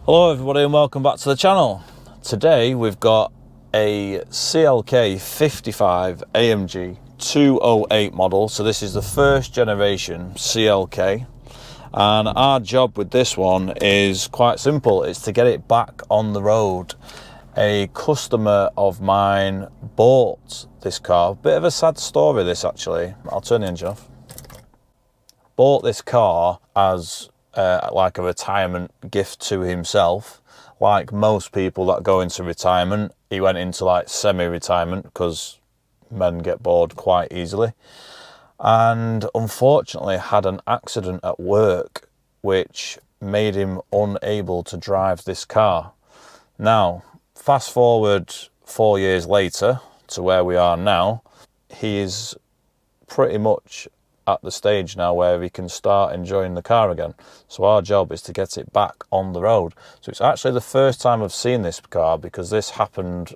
Hello everybody and welcome back to the channel. Today we've got a CLK 55 AMG 208 model. So this is the first generation CLK. And our job with this one is quite simple. It's to get it back on the road. A customer of mine bought this car. Bit of a sad story this actually. I'll turn the engine off. Bought this car as like a retirement gift to himself. Like most people that go into retirement, he went into like semi-retirement because men get bored quite easily, and unfortunately had an accident at work which made him unable to drive this car. Now fast forward 4 years later to where we are now, he is pretty much at the stage now where he can start enjoying the car again. So our job is to get it back on the road. So it's actually the first time I've seen this car because this happened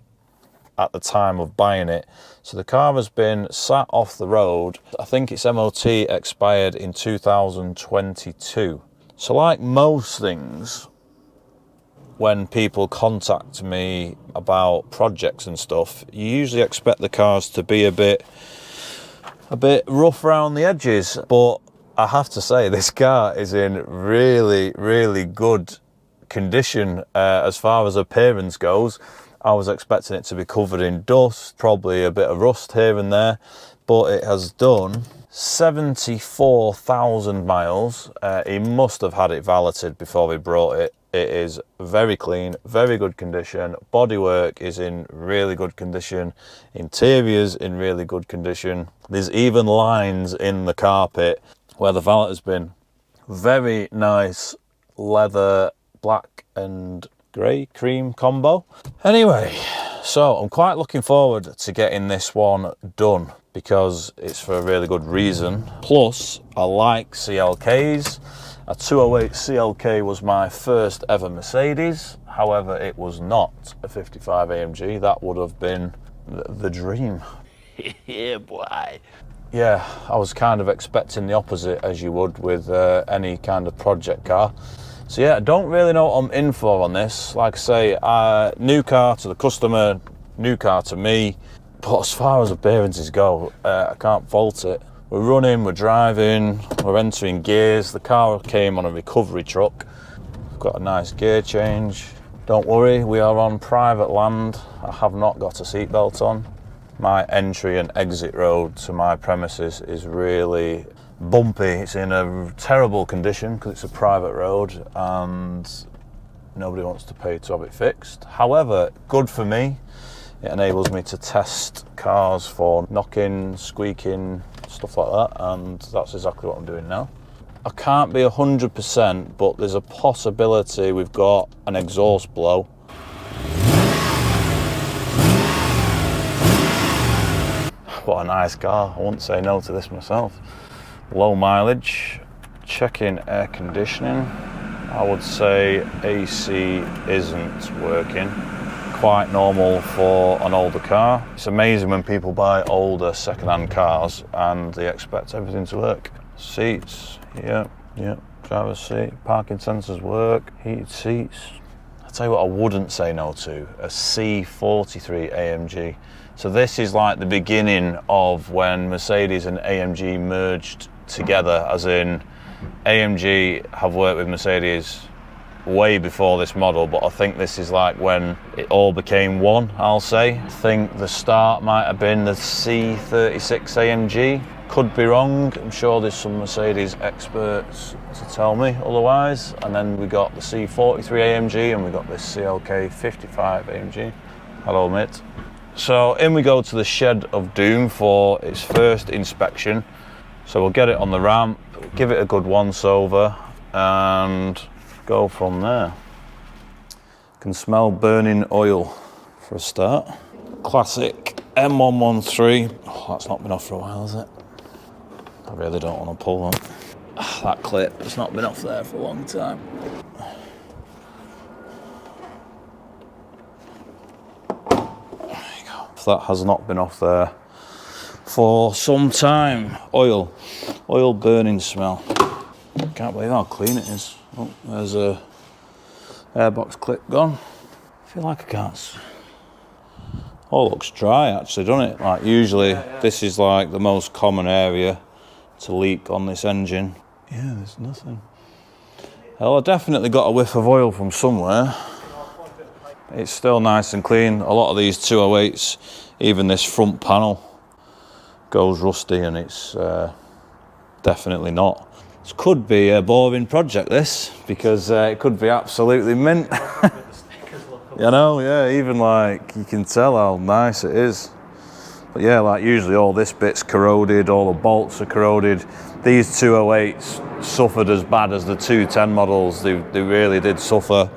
at the time of buying it. So the car has been sat off the road. I think its MOT expired in 2022. So like most things, when people contact me about projects and stuff, you usually expect the cars to be a bit rough around the edges, but I have to say this car is in really good condition. As far as appearance goes, I was expecting it to be covered in dust, probably a bit of rust here and there, but it has done 74,000 miles. He must have had it valeted before he brought it. It is very clean, very good condition. Bodywork is in really good condition. Interior's in really good condition. There's even lines in the carpet where the valet has been. Very nice leather, black and grey cream combo. Anyway, so I'm quite looking forward to getting this one done because it's for a really good reason. Plus, I like CLKs. A 208 CLK was my first ever Mercedes. However, it was not a 55 AMG. That would have been the dream. Yeah, boy. Yeah, I was kind of expecting the opposite, as you would with any kind of project car. So yeah, I don't really know what I'm in for on this. Like I say, new car to the customer, new car to me. But as far as appearances go, I can't fault it. We're running, we're driving, we're entering gears. The car came on a recovery truck. We've got a nice gear change. Don't worry, we are on private land. I have not got a seatbelt on. My entry and exit road to my premises is really bumpy. It's in a terrible condition because it's a private road and nobody wants to pay to have it fixed. However, good for me. It enables me to test cars for knocking, squeaking, stuff like that, and that's exactly what I'm doing now. I can't be 100%, but there's a possibility we've got an exhaust blow. What a nice car, I wouldn't say no to this myself. Low mileage, check-in air conditioning. I would say AC isn't working. Quite normal for an older car. It's amazing when people buy older second-hand cars and they expect everything to work. Seats, yeah, driver's seat, parking sensors work, heated seats. I'll tell you what I wouldn't say no to, a C43 AMG. So this is like the beginning of when Mercedes and AMG merged together, as in AMG have worked with Mercedes way before this model, but I think this is like when it all became one, I'll say. I think the start might have been the C36 AMG. Could be wrong, I'm sure there's some Mercedes experts to tell me otherwise. And then we got the C43 AMG and we got this CLK 55 AMG. Hello mate. So in we go to the Shed of Doom for its first inspection. So we'll get it on the ramp, give it a good once over and go from there. Can smell burning oil for a start. Classic M113. Oh, that's not been off for a while, has it? I really don't want to pull that. That clip has not been off there for a long time. There you go. That has not been off there for some time. Oil burning smell. Can't believe how clean it is. Oh, there's a Airbox clip gone. I feel like I can't. Oh, looks dry actually, doesn't it? Like usually this is like the most common area to leak on this engine. Yeah, there's nothing. Well, I definitely got a whiff of oil from somewhere. It's still nice and clean. A lot of these 208s, even this front panel goes rusty, and it's definitely not. This could be a boring project, this, because it could be absolutely mint. You know, yeah, even like you can tell how nice it is. But yeah, like usually all this bit's corroded, all the bolts are corroded. These 208s suffered as bad as the 210 models. They really did suffer.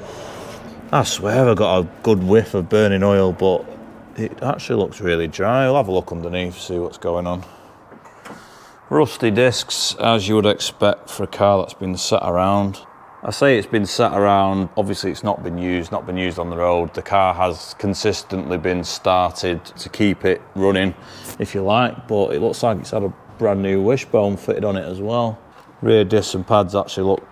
I swear I got a good whiff of burning oil, but it actually looks really dry. I'll have a look underneath, see what's going on. Rusty discs, as you would expect for a car that's been sat around. I say it's been sat around, obviously it's not been used on the road. The car has consistently been started to keep it running, if you like, but it looks like it's had a brand new wishbone fitted on it as well. Rear discs and pads actually look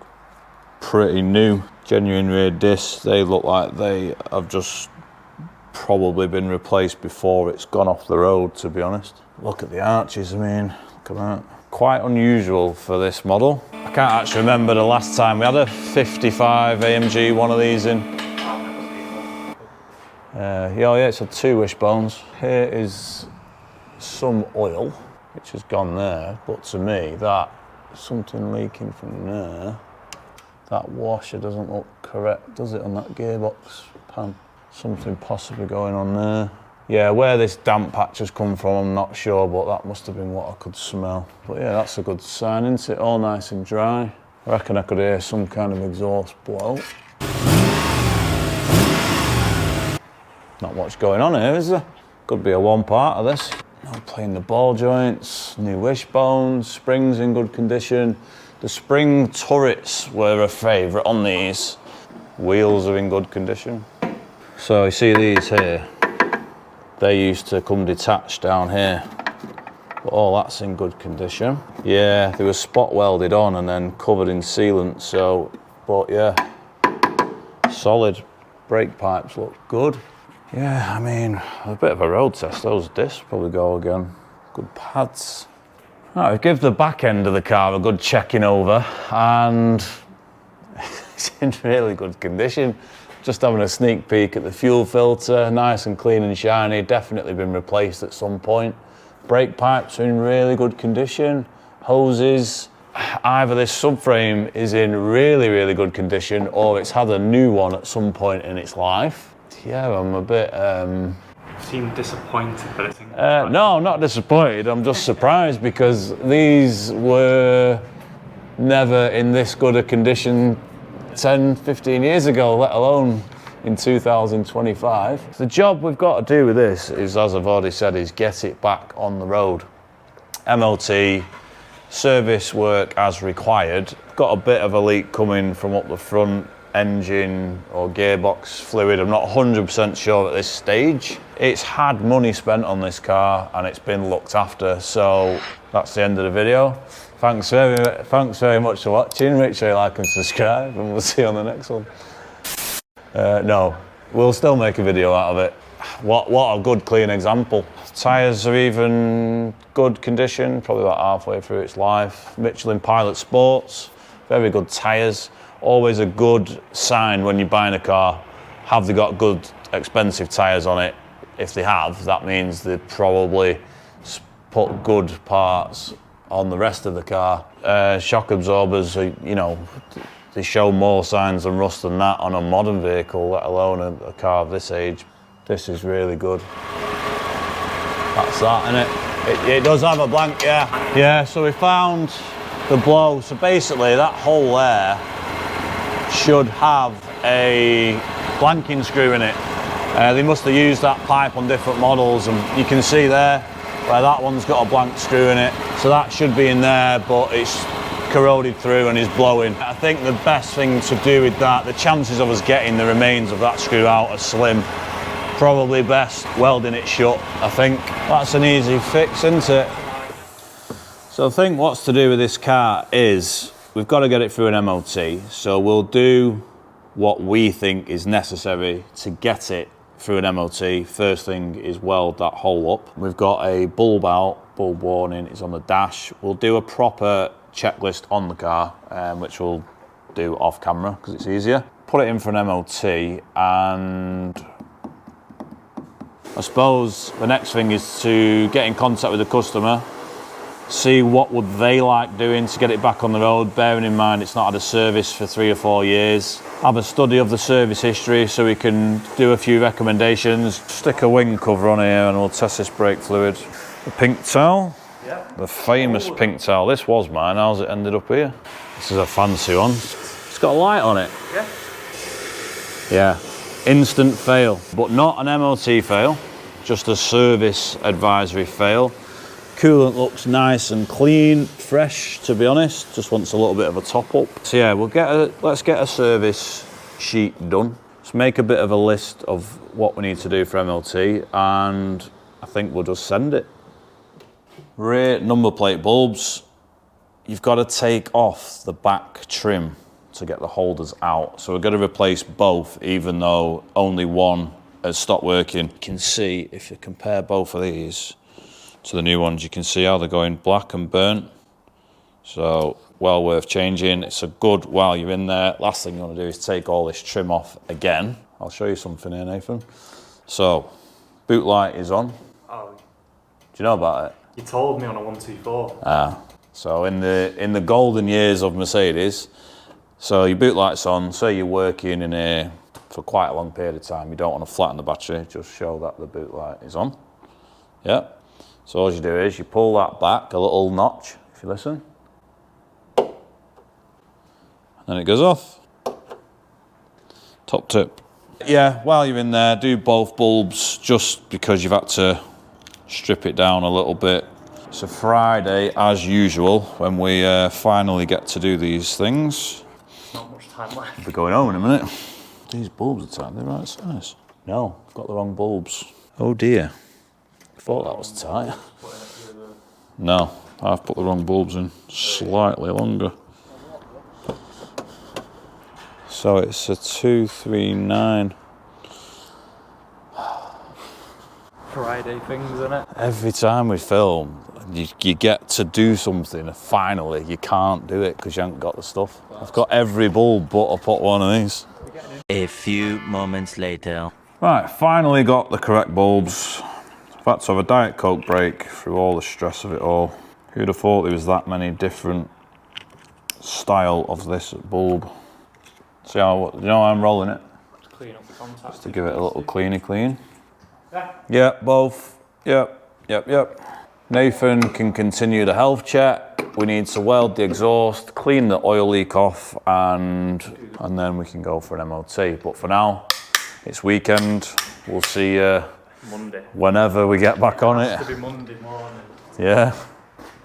pretty new. Genuine rear discs, they look like they have just probably been replaced before it's gone off the road, to be honest. Look at the arches, I mean, look at that. Quite unusual for this model. I can't actually remember the last time we had a 55 AMG one of these in. Yeah, it's had 2 wishbones. Here is some oil, which has gone there, but to me, that something leaking from there. That washer doesn't look correct, does it, on that gearbox pan? Something possibly going on there. Yeah, where this damp patch has come from, I'm not sure, but that must have been what I could smell. But yeah, that's a good sign, isn't it? All nice and dry. I reckon I could hear some kind of exhaust blow. Not much going on here, is there? Could be a one part of this. I'm playing the ball joints, new wishbones, springs in good condition. The spring turrets were a favourite on these. Wheels are in good condition. So you see these here? They used to come detached down here, but all that's in good condition. Yeah, they were spot welded on and then covered in sealant, so, but yeah, solid. Brake pipes look good. Yeah, I mean, a bit of a road test. Those discs probably go again. Good pads. Right, we give the back end of the car a good checking over, and it's in really good condition. Just having a sneak peek at the fuel filter, nice and clean and shiny, definitely been replaced at some point. Brake pipes are in really good condition. Hoses, either this subframe is in really, really good condition, or it's had a new one at some point in its life. Yeah, I'm a bit... You seem disappointed that it's in good no, I'm not disappointed, I'm just surprised because these were never in this good a condition 10, 15 years ago, let alone in 2025. The job we've got to do with this is, as I've already said, is get it back on the road. MOT, service work as required. Got a bit of a leak coming from up the front, engine or gearbox fluid. I'm not 100% sure at this stage. It's had money spent on this car and it's been looked after, so that's the end of the video. Thanks very much for watching. Make sure you like and subscribe, and we'll see you on the next one. No, we'll still make a video out of it. What a good clean example. Tyres are even good condition, probably about halfway through its life. Michelin Pilot Sports, very good tyres. Always a good sign when you're buying a car. Have they got good expensive tyres on it? If they have, that means they probably put good parts on the rest of the car. Shock absorbers, you know, they show more signs of rust than that on a modern vehicle, let alone a car of this age. This is really good. That's that, innit? It does have a blank, yeah. Yeah, so we found the blow. So basically that hole there should have a blanking screw in it. They must have used that pipe on different models, and you can see there where that one's got a blank screw in it. So that should be in there, but it's corroded through and is blowing. I think the best thing to do with that, the chances of us getting the remains of that screw out are slim. Probably best welding it shut, I think. That's an easy fix, isn't it? So I think what's to do with this car is we've got to get it through an MOT. So we'll do what we think is necessary to get it through an MOT. First thing is weld that hole up. We've got a bulb out, bulb warning is on the dash. We'll do a proper checklist on the car, which we'll do off camera because it's easier. Put it in for an MOT, and I suppose the next thing is to get in contact with the customer, see what would they like doing to get it back on the road, bearing in mind it's not had a service for 3 or 4 years. Have a study of the service history so we can do a few recommendations. Stick a wing cover on here and we'll test this brake fluid. The pink towel, the famous pink towel. This was mine, how's it ended up here? This is a fancy one. It's got a light on it. Yeah, instant fail, but not an MOT fail, just a service advisory fail. Coolant looks nice and clean, fresh to be honest, just wants a little bit of a top up. So yeah, let's get a service sheet done. Let's make a bit of a list of what we need to do for MOT, and I think we'll just send it. Rear number plate bulbs, you've got to take off the back trim to get the holders out. So we're going to replace both, even though only one has stopped working. You can see, if you compare both of these to the new ones, you can see how they're going black and burnt. So well worth changing. It's a good while you're in there. Last thing you want to do is take all this trim off again. I'll show you something here, Nathan. So boot light is on. Oh. Do you know about it? You told me on a 124. So in the golden years of Mercedes, so your boot light's on, say you're working in here for quite a long period of time, you don't want to flatten the battery, just show that the boot light is on. Yeah. So all you do is you pull that back a little notch, if you listen. And then it goes off. Top tip. Yeah, while you're in there, do both bulbs just because you've had to strip it down a little bit. It's a Friday, as usual, when we finally get to do these things. Not much time left. We'll be going home in a minute. These bulbs are tight, they're right size. No, I've got the wrong bulbs. Oh dear. Thought that was tight. No, I've put the wrong bulbs in, slightly longer. So it's a 239. Friday things, isn't it? Every time we film, you get to do something, and finally you can't do it because you haven't got the stuff. I've got every bulb but I put one of these. A few moments later. Right, finally got the correct bulbs. I've had to have a Diet Coke break through all the stress of it all. Who'd have thought there was that many different style of this bulb. See how, you know how I'm rolling it? To clean up the contacts. Just to give it a little clean. Yeah, both. Yep. Nathan can continue the health check. We need to weld the exhaust, clean the oil leak off, and then we can go for an MOT. But for now, it's weekend. We'll see you Monday. Whenever we get back on it. It could be Monday morning. Yeah.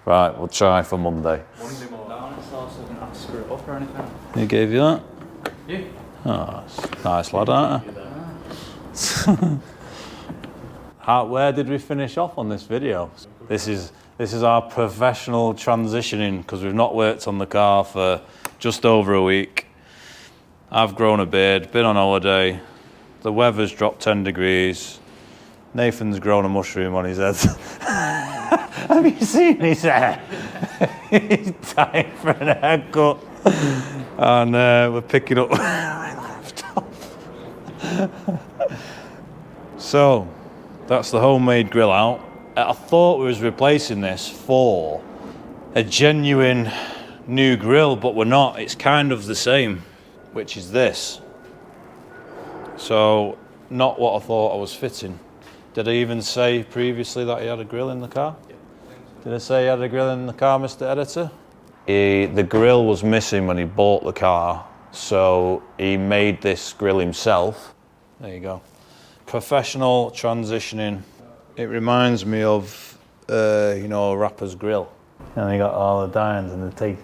Right, we'll try for Monday. Monday morning. So I didn't have to screw it up or anything. Who gave you that? You. Oh, nice lad, aren't you? Where did we finish off on this video? This is our professional transitioning because we've not worked on the car for just over a week. I've grown a beard, been on holiday. The weather's dropped 10 degrees. Nathan's grown a mushroom on his head. Have you seen his hair? He's time for an haircut. And we're picking up where I left off. So, that's the homemade grill out. I thought we was replacing this for a genuine new grill, but we're not. It's kind of the same, which is this. So, not what I thought I was fitting. Did I even say previously that he had a grill in the car? Yeah. Did I say he had a grill in the car, Mr. Editor? The grill was missing when he bought the car, so he made this grill himself. There you go. Professional transitioning. It reminds me of, a rapper's grill. And he got all the diamonds in the teeth.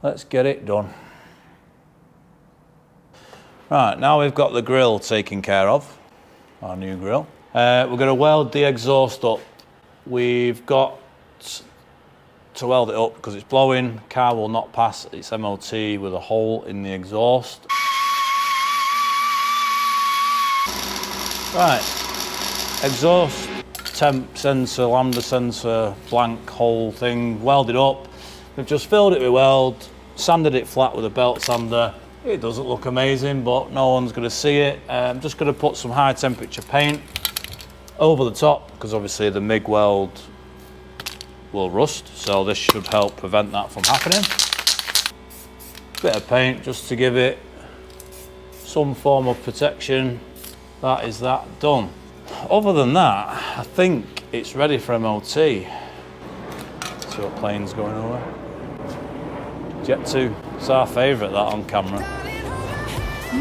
Let's get it done. Right, now we've got the grill taken care of, our new grill. We're going to weld the exhaust up. We've got to weld it up because it's blowing. Car will not pass its MOT with a hole in the exhaust. Right, exhaust, temp sensor, lambda sensor, blank hole thing, welded up. We've just filled it with weld, sanded it flat with a belt sander. It doesn't look amazing, but no one's going to see it. I'm just going to put some high temperature paint over the top because obviously the MIG weld will rust, so this should help prevent that from happening. Bit of paint just to give it some form of protection. That is that done. Other than that, I think it's ready for MOT. See what plane's going over. Jet 2, it's our favourite, that on camera.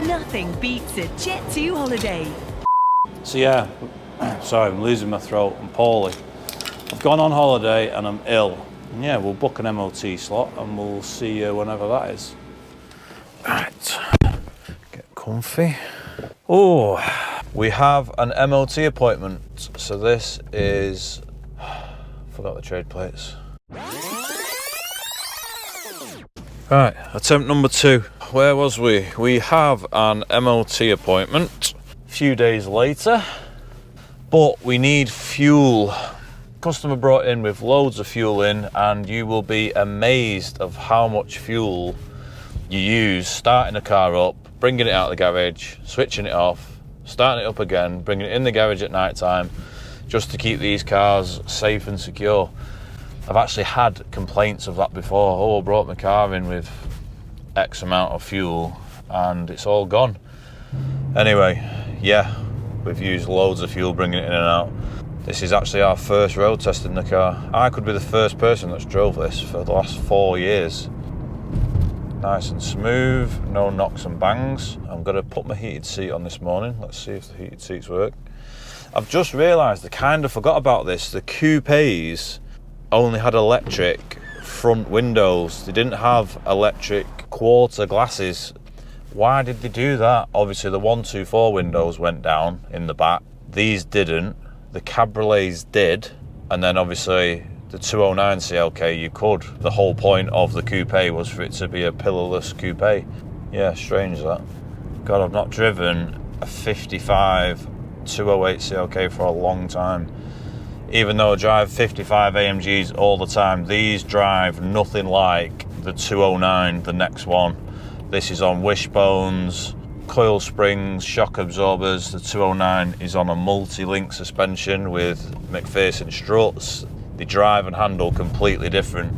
Nothing beats a Jet 2 holiday. So yeah, sorry, I'm losing my throat, I'm poorly. I've gone on holiday and I'm ill. And yeah, we'll book an MOT slot and we'll see you whenever that is. Right, get comfy. Oh, we have an MOT appointment. So this is, forgot the trade plates. Right, attempt number 2. Where was we? We have an MOT appointment a few days later, but we need fuel. Customer brought in with loads of fuel in, and you will be amazed of how much fuel you use starting the car up, bringing it out of the garage, switching it off, starting it up again, bringing it in the garage at night time, just to keep these cars safe and secure. I've actually had complaints of that before. Oh, I brought my car in with X amount of fuel and it's all gone. Anyway, yeah, we've used loads of fuel bringing it in and out. This is actually our first road test in the car. I could be the first person that's drove this for the last 4 years. Nice and smooth, no knocks and bangs. I'm gonna put my heated seat on this morning. Let's see if the heated seats work. I've just realised I kind of forgot about this. The coupes only had electric front windows. They didn't have electric quarter glasses. Why did they do that? Obviously the 124 windows went down in the back. These didn't. The cabriolets did. And then obviously the 209 CLK you could. The whole point of the coupe was for it to be a pillarless coupe. Yeah, strange that. God, I've not driven a 55 208 CLK for a long time. Even though I drive 55 AMGs all the time, these drive nothing like the 209, the next one. This is on wishbones, coil springs, shock absorbers. The 209 is on a multi-link suspension with McPherson struts. They drive and handle completely different.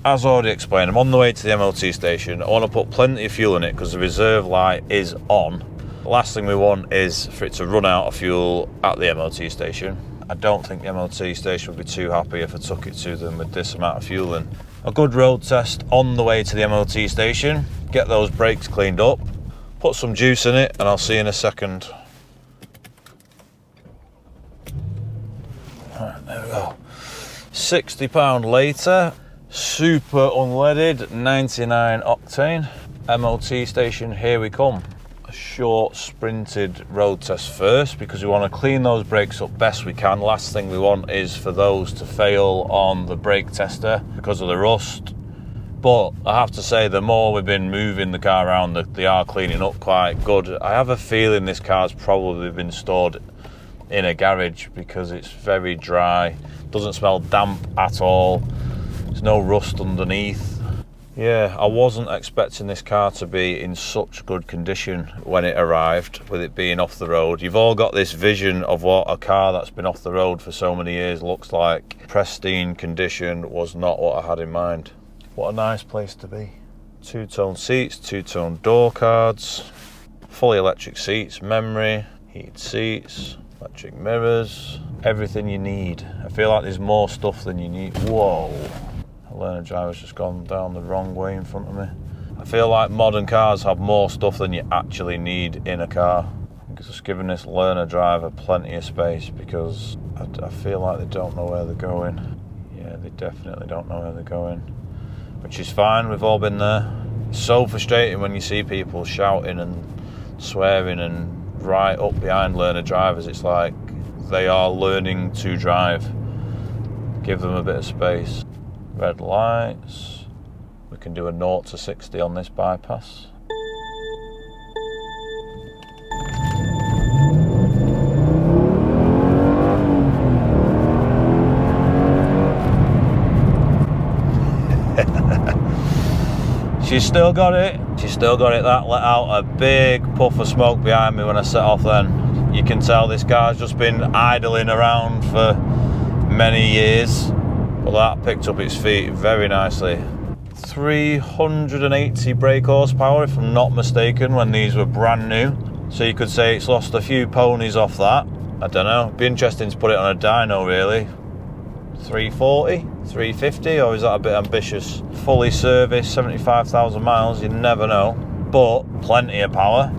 As already explained, I'm on the way to the MOT station. I want to put plenty of fuel in it because the reserve light is on. The last thing we want is for it to run out of fuel at the MOT station. I don't think the MOT station would be too happy if I took it to them with this amount of fuel in. A good road test on the way to the MOT station. Get those brakes cleaned up. Put some juice in it and I'll see you in a second. Right, there we go. £60 later. Super unleaded, 99 octane. MOT station, here we come. A short sprinted road test first because we want to clean those brakes up best we can. Last thing we want is for those to fail on the brake tester because of the rust. But I have to say, the more we've been moving the car around, they are cleaning up quite good. I have a feeling this car's probably been stored in a garage because it's very dry. Doesn't smell damp at all. There's no rust underneath. Yeah, I wasn't expecting this car to be in such good condition when it arrived, with it being off the road. You've all got this vision of what a car that's been off the road for so many years looks like. Pristine condition was not what I had in mind. What a nice place to be. Two-tone seats, two-tone door cards, fully electric seats, memory, heated seats, electric mirrors, everything you need. I feel like there's more stuff than you need. Whoa. A learner driver's just gone down the wrong way in front of me. I feel like modern cars have more stuff than you actually need in a car. I'm just giving this learner driver plenty of space because I feel like they don't know where they're going. Yeah, they definitely don't know where they're going. Which is fine, we've all been there. It's so frustrating when you see people shouting and swearing and right up behind learner drivers. It's like they are learning to drive. Give them a bit of space. Red lights. We can do a 0 to 60 on this bypass. She's still got it. She's still got it. That let out a big puff of smoke behind me when I set off then. You can tell this car's just been idling around for many years. But that picked up its feet very nicely. 380 brake horsepower, if I'm not mistaken, when these were brand new. So you could say it's lost a few ponies off that. I don't know. It'd be interesting to put it on a dyno, really. 340, 350, or is that a bit ambitious? Fully serviced, 75,000 miles, you never know. But plenty of power.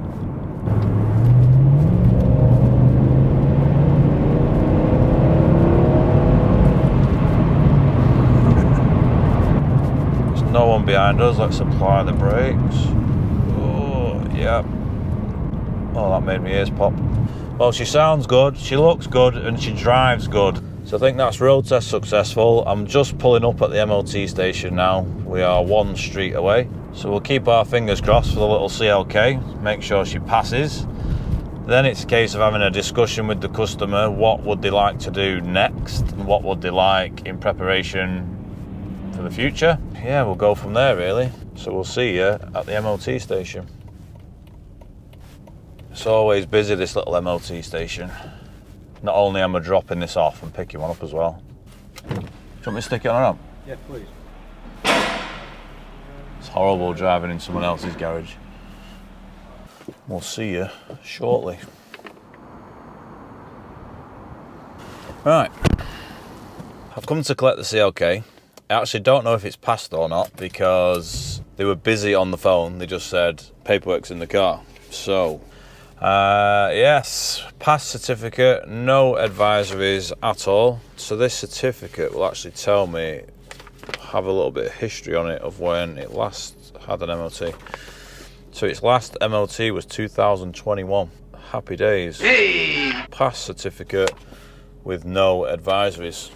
There's no one behind us. Let's apply the brakes. Oh, yeah. Oh, that made my ears pop. Well, she sounds good, she looks good, and she drives good. So I think that's road test successful. I'm just pulling up at the MOT station now. We are 1 street away. So we'll keep our fingers crossed for the little CLK, make sure she passes. Then it's a case of having a discussion with the customer. What would they like to do next? And what would they like in preparation for the future? Yeah, we'll go from there really. So we'll see you at the MOT station. It's always busy, this little MOT station. Not only am I dropping this off and picking one up as well. Do you want me to stick it on or not? Yeah, please. It's horrible driving in someone else's garage. We'll see you shortly. Right, I've come to collect the CLK. I actually don't know if it's passed or not because they were busy on the phone. They just said paperwork's in the car. So, yes, pass certificate, no advisories at all. So this certificate will actually tell me, have a little bit of history on it of when it last had an MOT. So its last MOT was 2021. Happy days. Hey! Pass certificate with no advisories.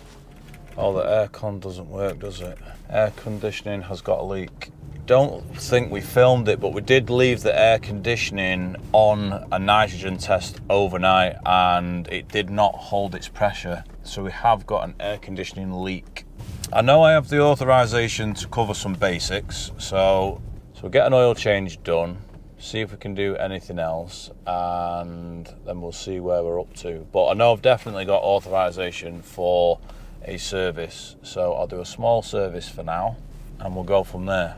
Oh, the aircon doesn't work, does it? Air conditioning has got a leak. Don't think we filmed it, but we did leave the air conditioning on a nitrogen test overnight and it did not hold its pressure. So we have got an air conditioning leak. I know I have the authorization to cover some basics, so we'll get an oil change done, see if we can do anything else, and then we'll see where we're up to. But I know I've definitely got authorization for a service, so I'll do a small service for now and we'll go from there.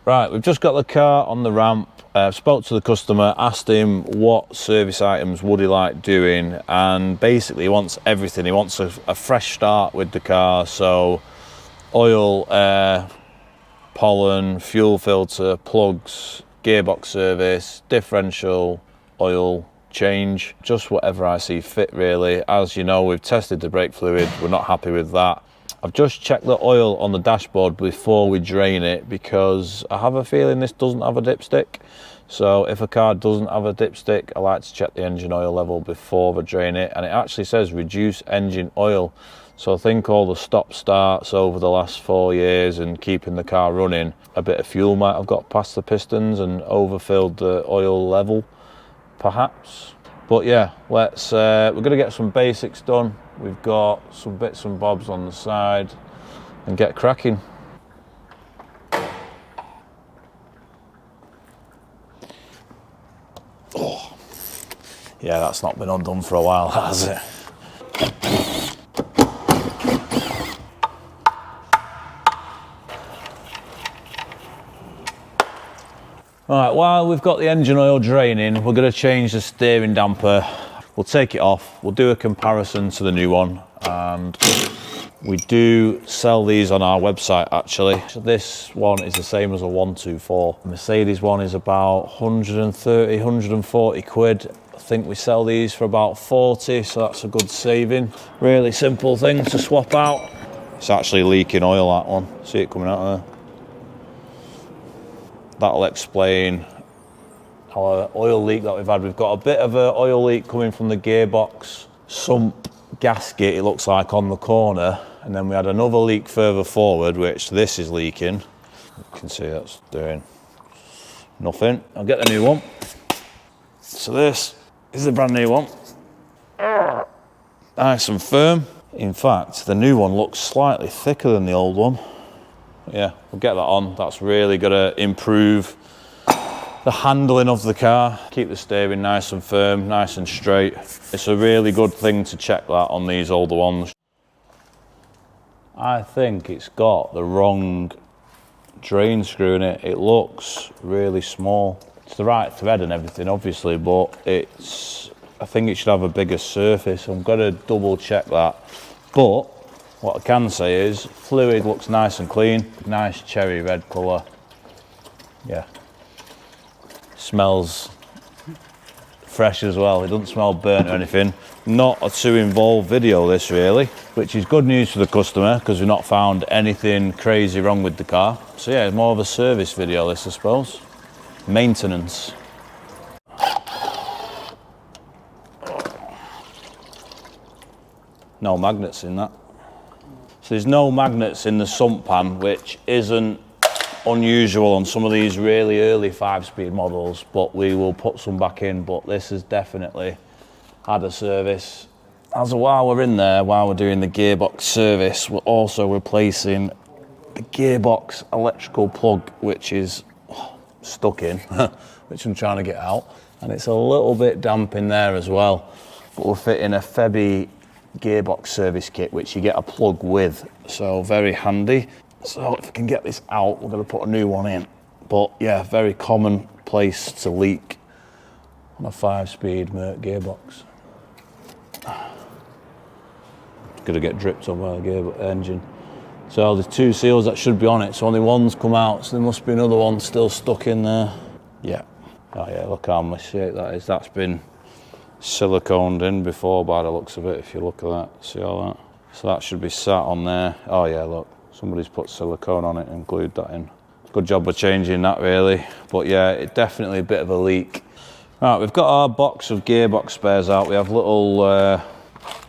Right, we've just got the car on the ramp. Spoke to the customer, asked him what service items would he like doing, and basically he wants everything. He wants a fresh start with the car, so oil, air, pollen, fuel filter, plugs, gearbox service, differential, oil change, just whatever I see fit really. As you know, we've tested the brake fluid, we're not happy with that. I've just checked the oil on the dashboard before we drain it because I have a feeling this doesn't have a dipstick. So if a car doesn't have a dipstick, I like to check the engine oil level before I drain it, and it actually says reduce engine oil. So I think all the stop starts over the last 4 years and keeping the car running, a bit of fuel might have got past the pistons and overfilled the oil level, perhaps. But yeah, let's we're gonna get some basics done. We've got some bits and bobs on the side and get cracking. Oh, yeah, that's not been undone for a while, has it? Right, while we've got the engine oil draining, we're going to change the steering damper. We'll take it off, we'll do a comparison to the new one, and we do sell these on our website actually. So this one is the same as a 124. The Mercedes one is about 130, 140 quid. I think we sell these for about 40, so that's a good saving. Really simple thing to swap out. It's actually leaking oil, that one. See it coming out there? That'll explain our oil leak that we've had. We've got a bit of an oil leak coming from the gearbox sump gasket, it looks like, on the corner. And then we had another leak further forward, which this is leaking. You can see that's doing nothing. I'll get the new one. So this is the brand new one. Nice and firm. In fact, the new one looks slightly thicker than the old one. Yeah, we'll get that on. That's really gonna improve the handling of the car. Keep the steering nice and firm, nice and straight. It's a really good thing to check that on these older ones. I think it's got the wrong drain screw in it. It looks really small. It's the right thread and everything, obviously, but I think it should have a bigger surface. I'm gonna double check that. But what I can say is, fluid looks nice and clean, nice cherry red colour. Yeah. Smells fresh as well. It doesn't smell burnt or anything. Not a too involved video this really, which is good news for the customer because we've not found anything crazy wrong with the car. So yeah, it's more of a service video this, I suppose. Maintenance. No magnets in that. So there's no magnets in the sump pan, which isn't unusual on some of these really early 5-speed models, but we will put some back in. But this has definitely had a service. As while we're in there, while we're doing the gearbox service, we're also replacing the gearbox electrical plug, which is stuck in, which I'm trying to get out. And it's a little bit damp in there as well. But we're fitting a Febby gearbox service kit, which you get a plug with. So very handy. So if I can get this out, we're going to put a new one in. But yeah, very common place to leak on a 5-speed Merc gearbox. It's going to get dripped on by the gearbox engine. So there's 2 seals that should be on it, so only one's come out, so there must be another one still stuck in there. Yeah. Oh yeah, look how much shape that is. That's been siliconed in before by the looks of it, if you look at that. See all that? So that should be sat on there. Oh yeah, look. Somebody's put silicone on it and glued that in. Good job of changing that really. But yeah, it's definitely a bit of a leak. Right, we've got our box of gearbox spares out. We have little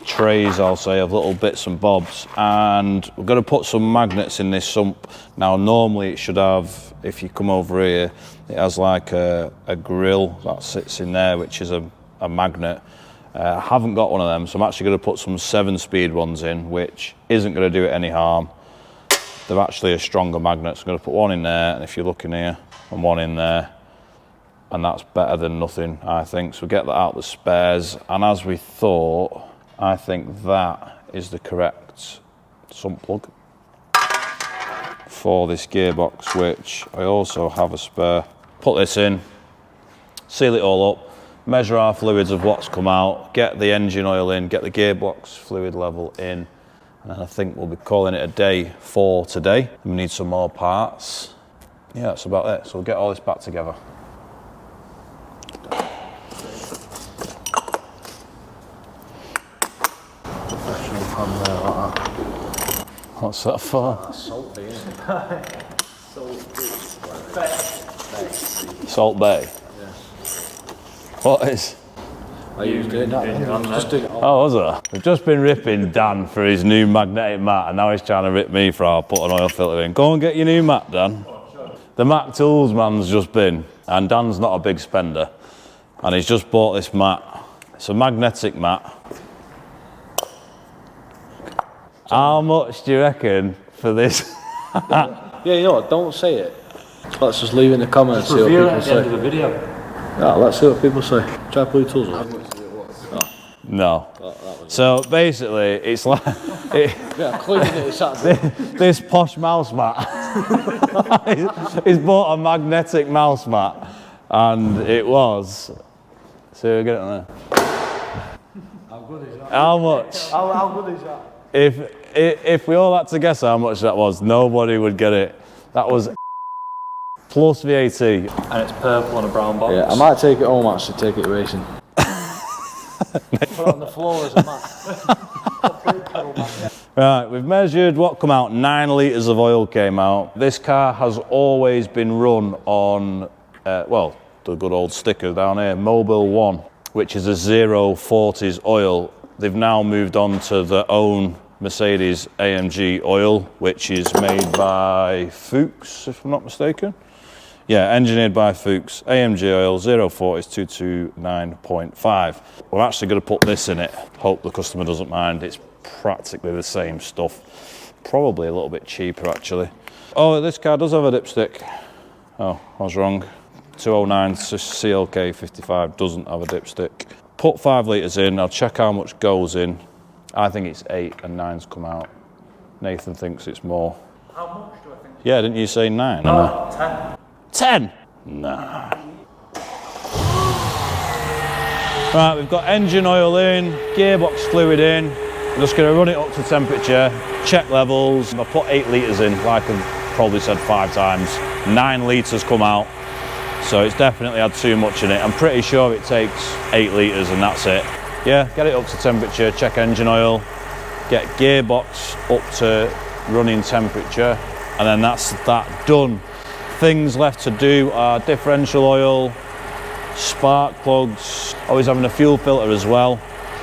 trays, I'll say, of little bits and bobs. And we're going to put some magnets in this sump. Now, normally it should have, if you come over here, it has like a grill that sits in there, which is a magnet. I haven't got one of them, so I'm actually going to put some 7-speed ones in, which isn't going to do it any harm. They're actually a stronger magnet, so I'm going to put one in there, and if you look in here, and one in there, and that's better than nothing, I think. So we'll get that out of the spares, and as we thought, I think that is the correct sump plug for this gearbox, which I also have a spare. Put this in, seal it all up, measure our fluids of what's come out, get the engine oil in, get the gearbox fluid level in, and then I think we'll be calling it a day for today. We need some more parts. Yeah, that's about it. So we'll get all this back together. Professional pan there like that. What's that for? Salty, isn't it? Salt Bay? Yeah. What is? I used it. Just doing it all. Oh, was it? We've just been ripping Dan for his new magnetic mat, and now he's trying to rip me for our put an oil filter in. Go and get your new mat, Dan. The Mac Tools man's just been, and Dan's not a big spender, and he's just bought this mat. It's a magnetic mat. How much do you reckon for this? Yeah, you know what, don't say it. Let's just leave it in the comments, see what Review it people at the end of say. the video. Yeah, let's see what people say. Try Bluetooth on. No. So basically, it's like Yeah, clearly it's that. this posh mouse mat. He's bought a magnetic mouse mat, and it was. So we get it on there. How good is that? How much? How good is that? If we all had to guess how much that was, nobody would get it. That was plus VAT. And it's purple on a brown box. Yeah, I might take it home actually, take it racing. Put it on the floor as a mat. Right, we've measured what come out. 9 litres of oil came out. This car has always been run on, well, the good old sticker down here, Mobile 1, which is a 040s oil. They've now moved on to their own Mercedes AMG oil, which is made by Fuchs, if I'm not mistaken. Yeah, engineered by Fuchs. AMG oil 040 is 229.5. We're actually going to put this in it. Hope the customer doesn't mind. It's practically the same stuff. Probably a little bit cheaper actually. Oh, this car does have a dipstick. Oh, I was wrong. 209 CLK 55 doesn't have a dipstick. Put 5 litres in, I'll check how much goes in. I think it's 8 and 9's come out. Nathan thinks it's more. How much do I think? Yeah, didn't you say 9? Oh, 10. 10? Nah. Right, we've got engine oil in, gearbox fluid in. I'm just going to run it up to temperature, check levels. I put 8 litres in, like I've probably said 5 times. 9 litres come out. So it's definitely had too much in it. I'm pretty sure it takes 8 litres and that's it. Yeah, get it up to temperature, check engine oil, get gearbox up to running temperature, and then that's that done. Things left to do are differential oil, spark plugs, always having a fuel filter as well.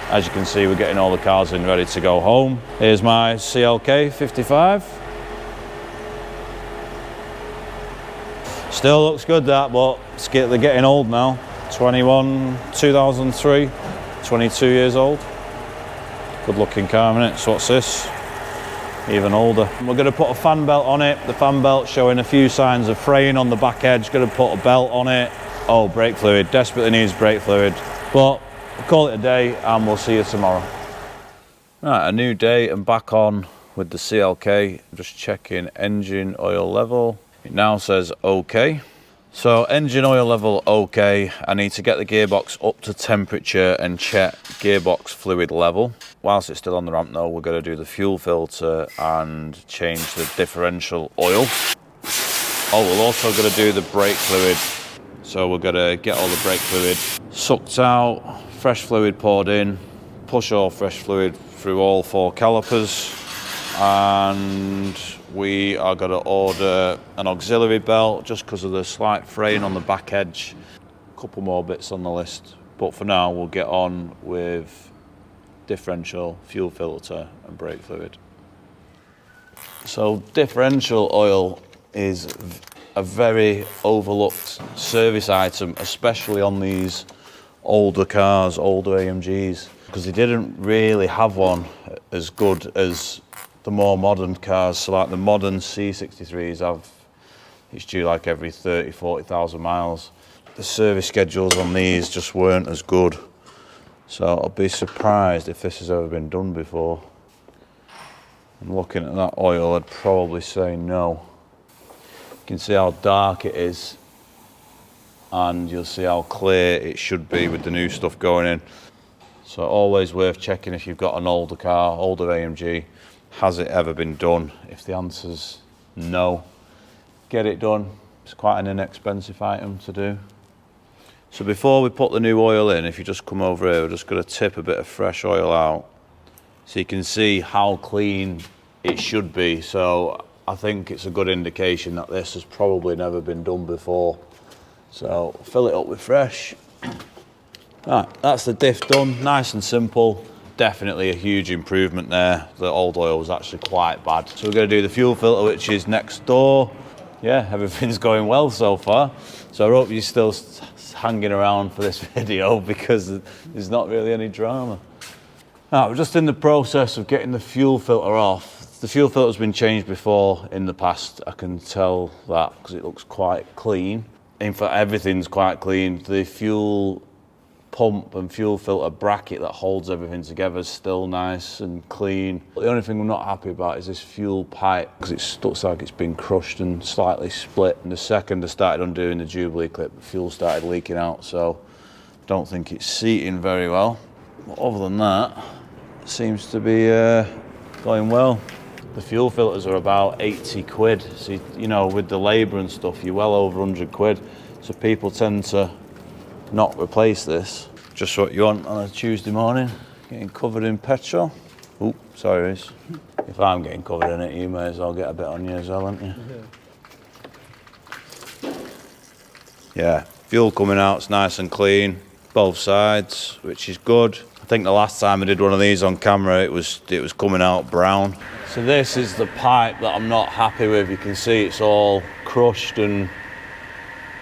As you can see, we're getting all the cars in ready to go home. Here's my CLK 55. Still looks good that, but they're getting old now. 21, 2003, 22 years old. Good looking car, isn't it? So what's this? Even older. We're going to put a fan belt on it. The fan belt showing a few signs of fraying on the back edge. Going to put a belt on it. Oh, brake fluid. Desperately needs brake fluid. But we'll call it a day and we'll see you tomorrow. Right, a new day and back on with the CLK. Just checking engine oil level. It now says OK. So engine oil level OK. I need to get the gearbox up to temperature and check gearbox fluid level. Whilst it's still on the ramp though, we're going to do the fuel filter and change the differential oil. Oh, we're also going to do the brake fluid. So we're going to get all the brake fluid sucked out, fresh fluid poured in, push all fresh fluid through all 4 calipers, and we are going to order an auxiliary belt just because of the slight fraying on the back edge. A couple more bits on the list, but for now we'll get on with differential, fuel filter and brake fluid. So differential oil is a very overlooked service item, especially on these older cars, older AMGs, because they didn't really have one as good as the more modern cars. So like the modern C63s have, it's due like every 30, 40,000 miles. The service schedules on these just weren't as good. So I'll be surprised if this has ever been done before. And looking at that oil, I'd probably say no. You can see how dark it is, and you'll see how clear it should be with the new stuff going in. So always worth checking if you've got an older car, older AMG. Has it ever been done? If the answer's no, get it done. It's quite an inexpensive item to do. So before we put the new oil in, if you just come over here, we're just going to tip a bit of fresh oil out so you can see how clean it should be. So I think it's a good indication that this has probably never been done before. So fill it up with fresh. Right, that's the diff done, nice and simple. Definitely a huge improvement there. The old oil was actually quite bad. So we're going to do the fuel filter, which is next door. Yeah, everything's going well so far. So I hope you're still hanging around for this video because there's not really any drama. Now, we're just in the process of getting the fuel filter off. The fuel filter's been changed before in the past. I can tell that because it looks quite clean. In fact, everything's quite clean. The fuel pump and fuel filter bracket that holds everything together is still nice and clean. The only thing I'm not happy about is this fuel pipe because it looks like it's been crushed and slightly split. And the second I started undoing the Jubilee clip, the fuel started leaking out, so I don't think it's seating very well. But other than that, it seems to be going well. The fuel filters are about 80 quid. So, you know, with the labour and stuff, you're well over 100 quid. So people tend to not replace this. Just what you want on a Tuesday morning, getting covered in petrol. Oop, sorry Reece. If I'm getting covered in it, you may as well get a bit on you as well, haven't you? Yeah, fuel coming out, it's nice and clean, both sides, which is good. I think the last time I did one of these on camera, it was coming out brown. So this is the pipe that I'm not happy with. You can see it's all crushed and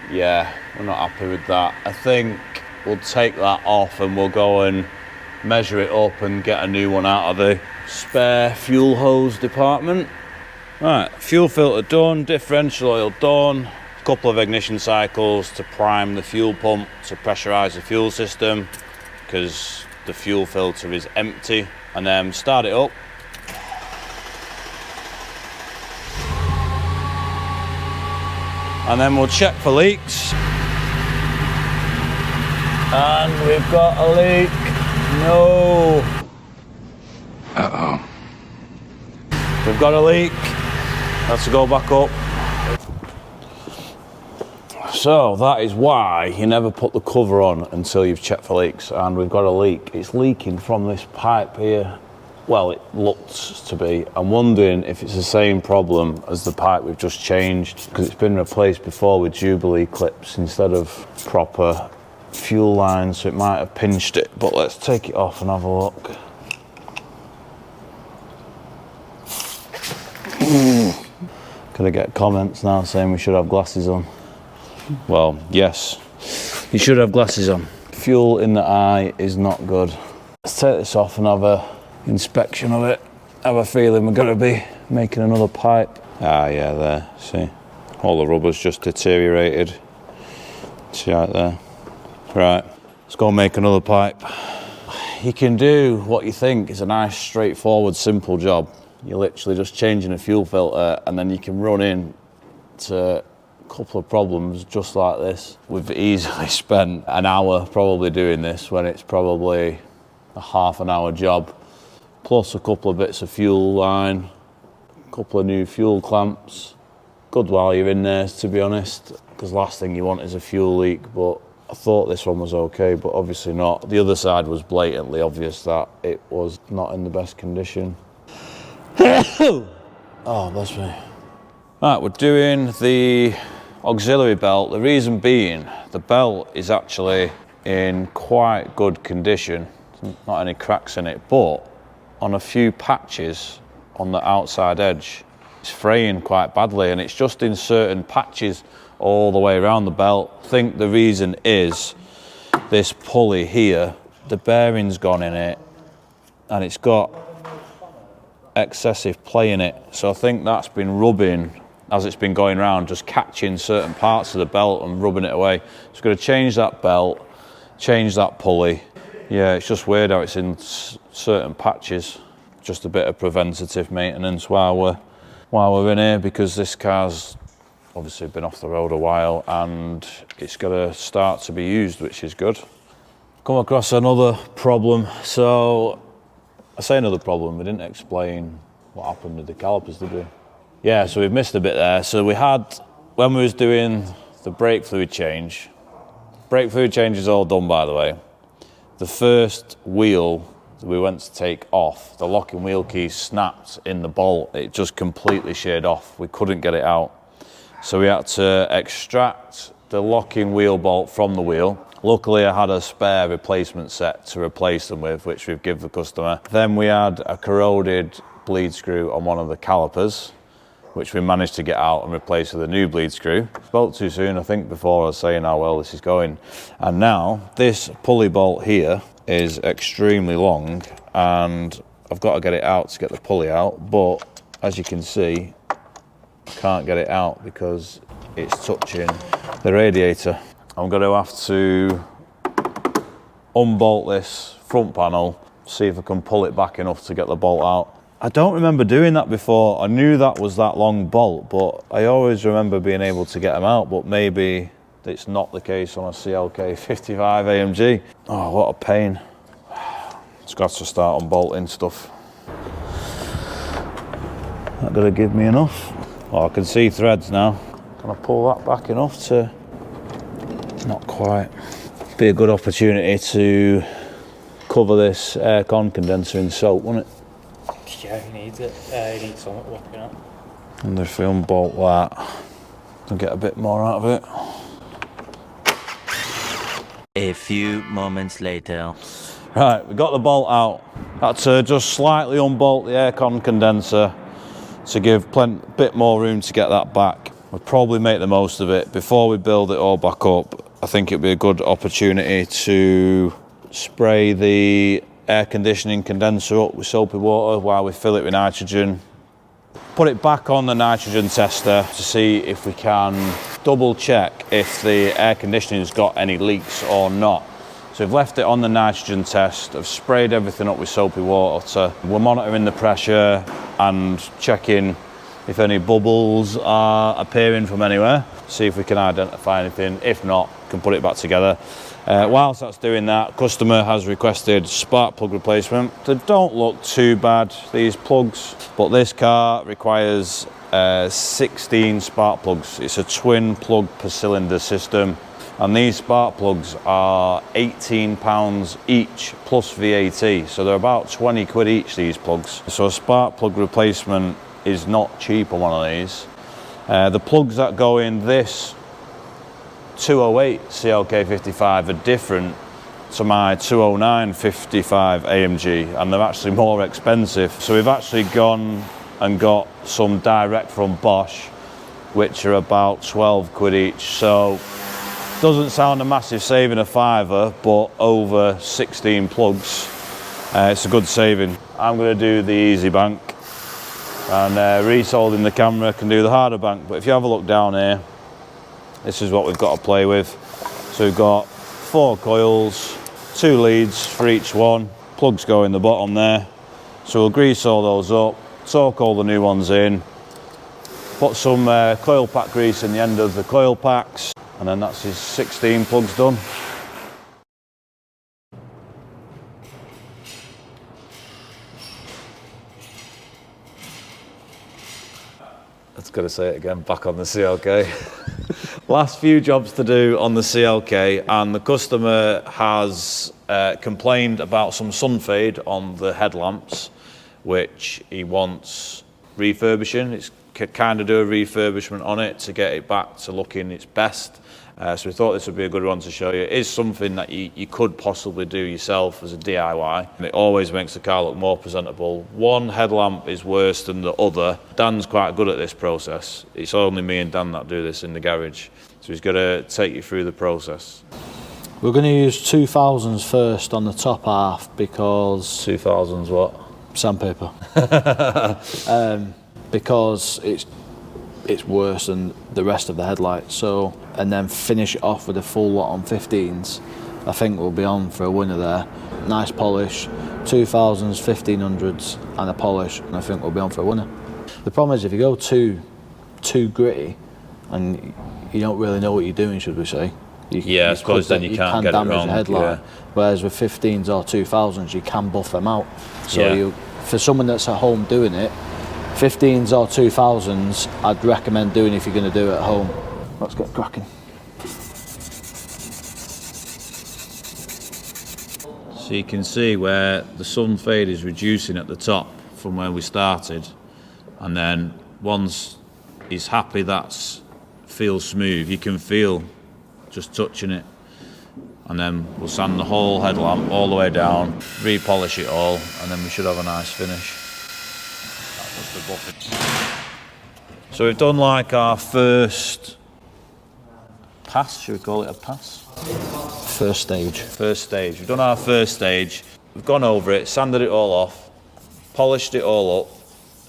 yeah, we're not happy with that. I think we'll take that off and we'll go and measure it up and get a new one out of the spare fuel hose department. Right, fuel filter done, differential oil done, a couple of ignition cycles to prime the fuel pump to pressurize the fuel system because the fuel filter is empty, and then start it up. And then we'll check for leaks. And we've got a leak. No. Uh-oh. We've got a leak. Let's go back up. So that is why you never put the cover on until you've checked for leaks. And we've got a leak. It's leaking from this pipe here. Well, it looks to be. I'm wondering if it's the same problem as the pipe we've just changed, because it's been replaced before with Jubilee clips instead of proper fuel lines, so it might have pinched it. But let's take it off and have a look. Gonna get comments now saying we should have glasses on. Well, yes, you should have glasses on. Fuel in the eye is not good. Let's take this off and have a inspection of it. I have a feeling we're going to be making another pipe. Ah, yeah, there. See, all the rubber's just deteriorated. See right there. Right, let's go and make another pipe. You can do what you think is a nice, straightforward, simple job. You're literally just changing a fuel filter, and then you can run in to a couple of problems just like this. We've easily spent an hour probably doing this when it's probably a half an hour job, plus a couple of bits of fuel line, a couple of new fuel clamps. Good while you're in there, to be honest, because last thing you want is a fuel leak. But I thought this one was okay, but obviously not. The other side was blatantly obvious that it was not in the best condition. Oh, bless me. Right, we're doing the auxiliary belt. The reason being, the belt is actually in quite good condition. Not any cracks in it, but on a few patches on the outside edge, it's fraying quite badly, and it's just in certain patches all the way around the belt. I think the reason is this pulley here, the bearing's gone in it, and it's got excessive play in it. So I think that's been rubbing as it's been going around, just catching certain parts of the belt and rubbing it away. So we're going to change that belt, change that pulley. Yeah, it's just weird how it's in certain patches. Just a bit of preventative maintenance while we're in here, because this car's obviously been off the road a while and it's got to start to be used, which is good. Come across another problem. So I say another problem, we didn't explain what happened with the calipers, did we? Yeah, so we've missed a bit there. So we had, when we was doing the brake fluid change is all done, by the way. The first wheel that we went to take off, the locking wheel key snapped in the bolt. It just completely sheared off. We couldn't get it out. So we had to extract the locking wheel bolt from the wheel. Luckily, I had a spare replacement set to replace them with, which we've given the customer. Then we had a corroded bleed screw on one of the calipers, which we managed to get out and replace with a new bleed screw. Spoke too soon, I think, before I was saying how well this is going. And now, this pulley bolt here is extremely long, and I've got to get it out to get the pulley out, but as you can see, I can't get it out because it's touching the radiator. I'm going to have to unbolt this front panel, see if I can pull it back enough to get the bolt out. I don't remember doing that before. I knew that was that long bolt, but I always remember being able to get them out, but maybe it's not the case on a CLK 55 AMG. Oh, what a pain. It's got to start unbolting stuff. Not going to give me enough. Oh, I can see threads now. Can I pull that back enough to... Not quite. Be a good opportunity to cover this aircon condenser in soap, wouldn't it? Yeah, he needs it. He needs something looking at. And if we unbolt that, I'll get a bit more out of it. A few moments later. Right, we got the bolt out. Had to just slightly unbolt the aircon condenser to give a bit more room to get that back. We'll probably make the most of it. Before we build it all back up, I think it'd be a good opportunity to spray the air conditioning condenser up with soapy water while we fill it with nitrogen. Put it back on the nitrogen tester to see if we can double check if the air conditioning's got any leaks or not. So we've left it on the nitrogen test. I've sprayed everything up with soapy water. We're monitoring the pressure and checking if any bubbles are appearing from anywhere. See if we can identify anything. If not, we can put it back together. Whilst that's doing that, customer has requested spark plug replacement. They don't look too bad, these plugs, but this car requires 16 spark plugs. It's a twin plug per cylinder system, and these spark plugs are £18 each plus VAT, so they're about 20 quid each, these plugs. So a spark plug replacement is not cheap on one of these. The plugs that go in this 208 CLK 55 are different to my 209 55 AMG, and they're actually more expensive. So we've actually gone and got some direct from Bosch, which are about 12 quid each. So doesn't sound a massive saving, a fiver, but over 16 plugs, it's a good saving. I'm going to do the easy bank, and resolding the camera can do the harder bank. But if you have a look down here, this is what we've got to play with. So we've got 4 coils, 2 leads for each one, plugs go in the bottom there. So we'll grease all those up, torque all the new ones in, put some coil pack grease in the end of the coil packs, and then that's his 16 plugs done. Let's gotta say it again, back on the CLK. Last few jobs to do on the CLK, and the customer has complained about some sun fade on the headlamps, which he wants refurbishing. It's kind of do a refurbishment on it to get it back to looking its best. So we thought this would be a good one to show you. It is something that you could possibly do yourself as a DIY, and it always makes the car look more presentable. One headlamp is worse than the other. Dan's quite good at this process. It's only me and Dan that do this in the garage, so he's going to take you through the process. We're going to use 2000s first on the top half because 2000s what? Sandpaper. Because it's worse than the rest of the headlights. So, and then finish it off with a full lot on 15s. I think we'll be on for a winner there. Nice polish, 2000s, 1500s and a polish, and I think we'll be on for a winner. The problem is if you go too gritty and you don't really know what you're doing, should we say? I suppose then you can't get it wrong. Damage the headlight. Yeah. Whereas with 15s or 2000s, you can buff them out. So for someone that's at home doing it, 15s or 2000s, I'd recommend doing if you're going to do it at home. Let's get cracking. So you can see where the sun fade is reducing at the top from where we started, and then once he's happy that feels smooth, you can feel just touching it, and then we'll sand the whole headlamp all the way down, repolish it all, and then we should have a nice finish. That was the buffing. So we've done like our first pass, should we call it a pass? First stage. First stage. We've done our first stage. We've gone over it, sanded it all off, polished it all up,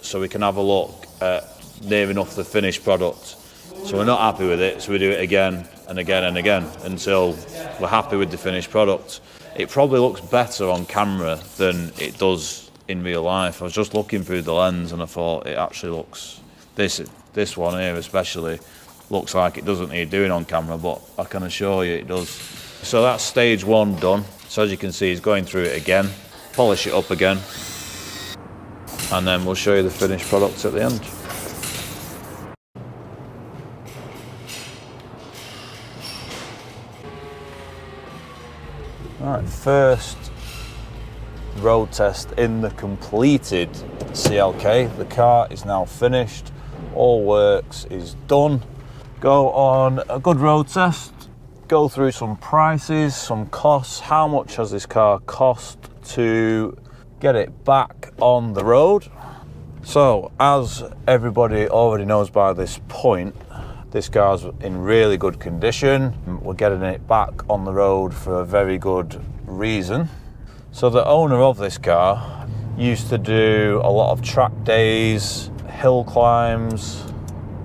so we can have a look at near enough the finished product. So we're not happy with it, so we do it again and again and again until we're happy with the finished product. It probably looks better on camera than it does in real life. I was just looking through the lens and I thought it actually looks, this one here especially, looks like it doesn't need doing on camera, but I can assure you it does. So that's stage one done. So as you can see, he's going through it again, polish it up again, and then we'll show you the finished product at the end. Alright, first road test in the completed CLK. The car is now finished, all works is done. Go on a good road test go through some prices, some costs. How much has this car cost to get it back on the road? So, as everybody already knows by this point, this car's in really good condition. We're getting it back on the road for a very good reason. So the owner of this car used to do a lot of track days, hill climbs,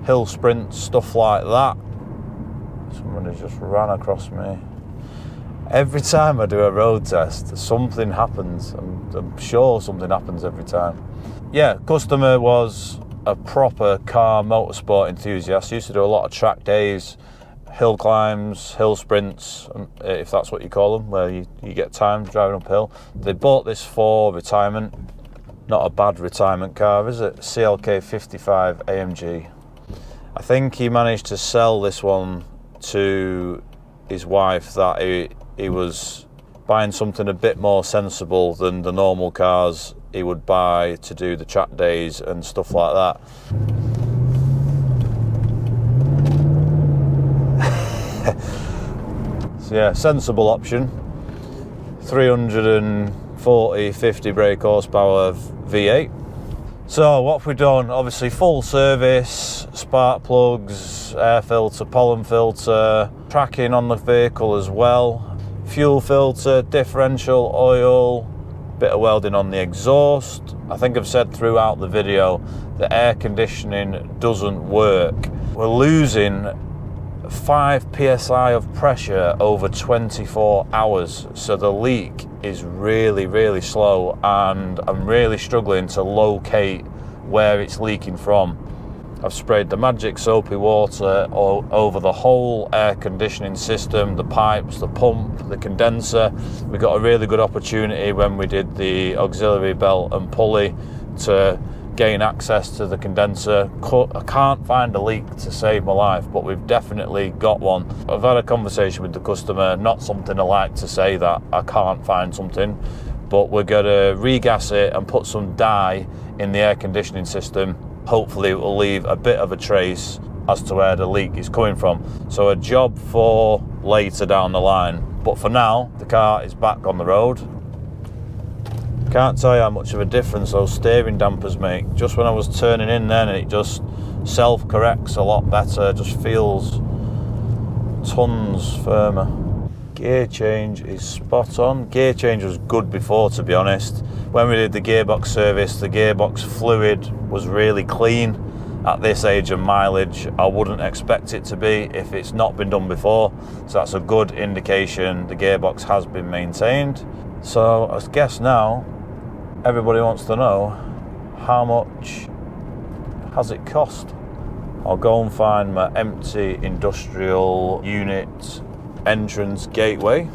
hill sprints, stuff like that. Somebody just ran across me. Every time I do a road test, something happens. I'm sure something happens every time. Yeah, customer was a proper car motorsport enthusiast. Used to do a lot of track days, hill climbs, hill sprints, if that's what you call them, where you get time driving uphill. They bought this for retirement. Not a bad retirement car, is it? CLK 55 AMG. I think he managed to sell this one to his wife, that he was buying something a bit more sensible than the normal cars he would buy to do the track days and stuff like that. So yeah, sensible option. 340, 50 brake horsepower V8. So what have we done? Obviously full service, spark plugs, air filter, pollen filter, tracking on the vehicle as well, fuel filter, differential, oil, bit of welding on the exhaust. I think I've said throughout the video, the air conditioning doesn't work. We're losing 5 psi of pressure over 24 hours, so the leak is really slow, and I'm really struggling to locate where it's leaking from. I've sprayed the magic soapy water all over the whole air conditioning system, the pipes, the pump, the condenser. We got a really good opportunity when we did the auxiliary belt and pulley to gain access to the condenser. I can't find a leak to save my life, but we've definitely got one. I've had a conversation with the customer, not something I like to say that I can't find something, but we're gonna regas it and put some dye in the air conditioning system. Hopefully it will leave a bit of a trace as to where the leak is coming from. So a job for later down the line. But for now, the car is back on the road. Can't tell you how much of a difference those steering dampers make. Just when I was turning in then, it just self-corrects a lot better, just feels tons firmer. Gear change is spot on. Gear change was good before, to be honest. When we did the gearbox service, the gearbox fluid was really clean. At this age and mileage, I wouldn't expect it to be if it's not been done before. So that's a good indication the gearbox has been maintained. So I guess now everybody wants to know, how much has it cost? I'll go and find my empty industrial unit entrance gateway,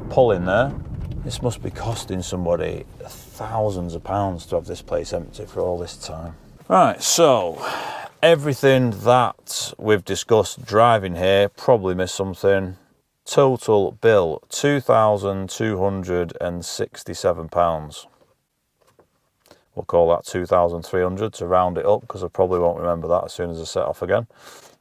pull in there. This must be costing somebody thousands of pounds to have this place empty for all this time. Right, so everything that we've discussed driving here, probably missed something. Total bill, £2,267. We'll call that 2,300 to round it up, because I probably won't remember that as soon as I set off again.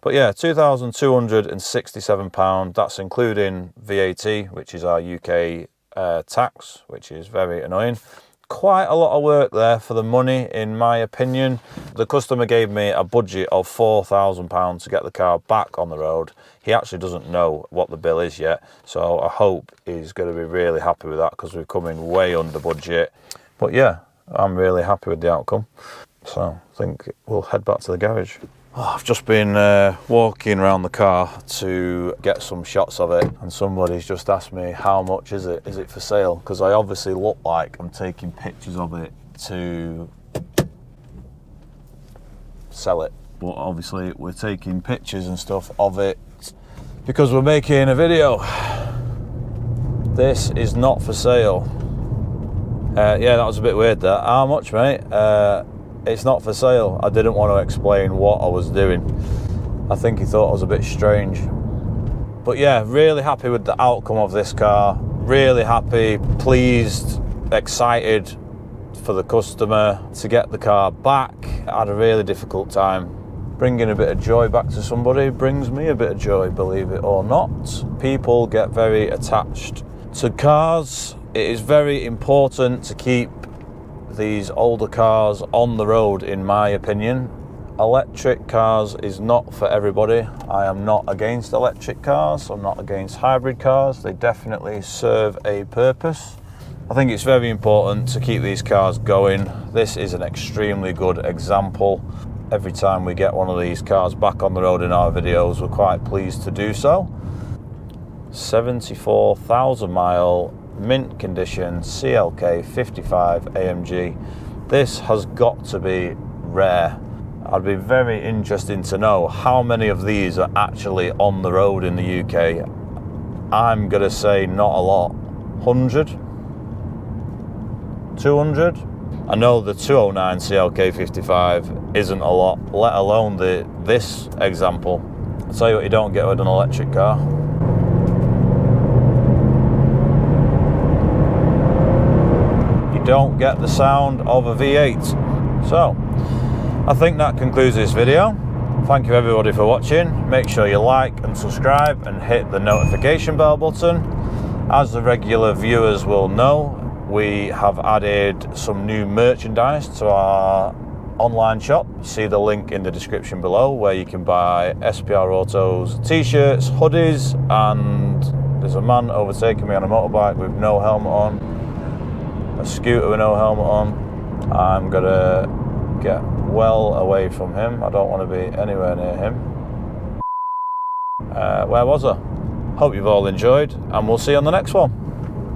But yeah, £2,267. That's including VAT, which is our UK tax, which is very annoying. Quite a lot of work there for the money, in my opinion. The customer gave me a budget of £4,000 to get the car back on the road. He actually doesn't know what the bill is yet, so I hope he's going to be really happy with that, because we've come in way under budget. But yeah, I'm really happy with the outcome. So I think we'll head back to the garage. I've just been walking around the car to get some shots of it, and somebody's just asked me, how much is it? Is it for sale? Because I obviously look like I'm taking pictures of it to sell it. But obviously we're taking pictures and stuff of it because we're making a video. This is not for sale. Yeah, that was a bit weird that. How much, mate? It's not for sale. I didn't want to explain what I was doing. I think he thought I was a bit strange. But yeah, really happy with the outcome of this car. Really happy, pleased, excited for the customer to get the car back. I had a really difficult time bringing a bit of joy back to somebody brings me a bit of joy, believe it or not. People get very attached to cars. It is very important to keep these older cars on the road, in my opinion. Electric cars is not for everybody. I am not against electric cars. I'm not against hybrid cars. They definitely serve a purpose. I think it's very important to keep these cars going. This is an extremely good example. Every time we get one of these cars back on the road in our videos, we're quite pleased to do so. 74,000 mile mint condition CLK 55 AMG. This has got to be rare. I'd be very interested to know how many of these are actually on the road in the UK. I'm gonna say not a lot. 100? 200? I know the 209 CLK 55 isn't a lot, let alone this example. I'll tell you what you don't get with an electric car. You don't get the sound of a V8. So, I think that concludes this video. Thank you everybody for watching. Make sure you like and subscribe and hit the notification bell button. As the regular viewers will know, we have added some new merchandise to our online shop. See the link in the description below where you can buy SPR Autos t-shirts, hoodies, and there's a man overtaking me on a motorbike with no helmet on, a scooter with no helmet on. I'm gonna get well away from him. I don't want to be anywhere near him. Where was I? Hope you've all enjoyed, and we'll see you on the next one.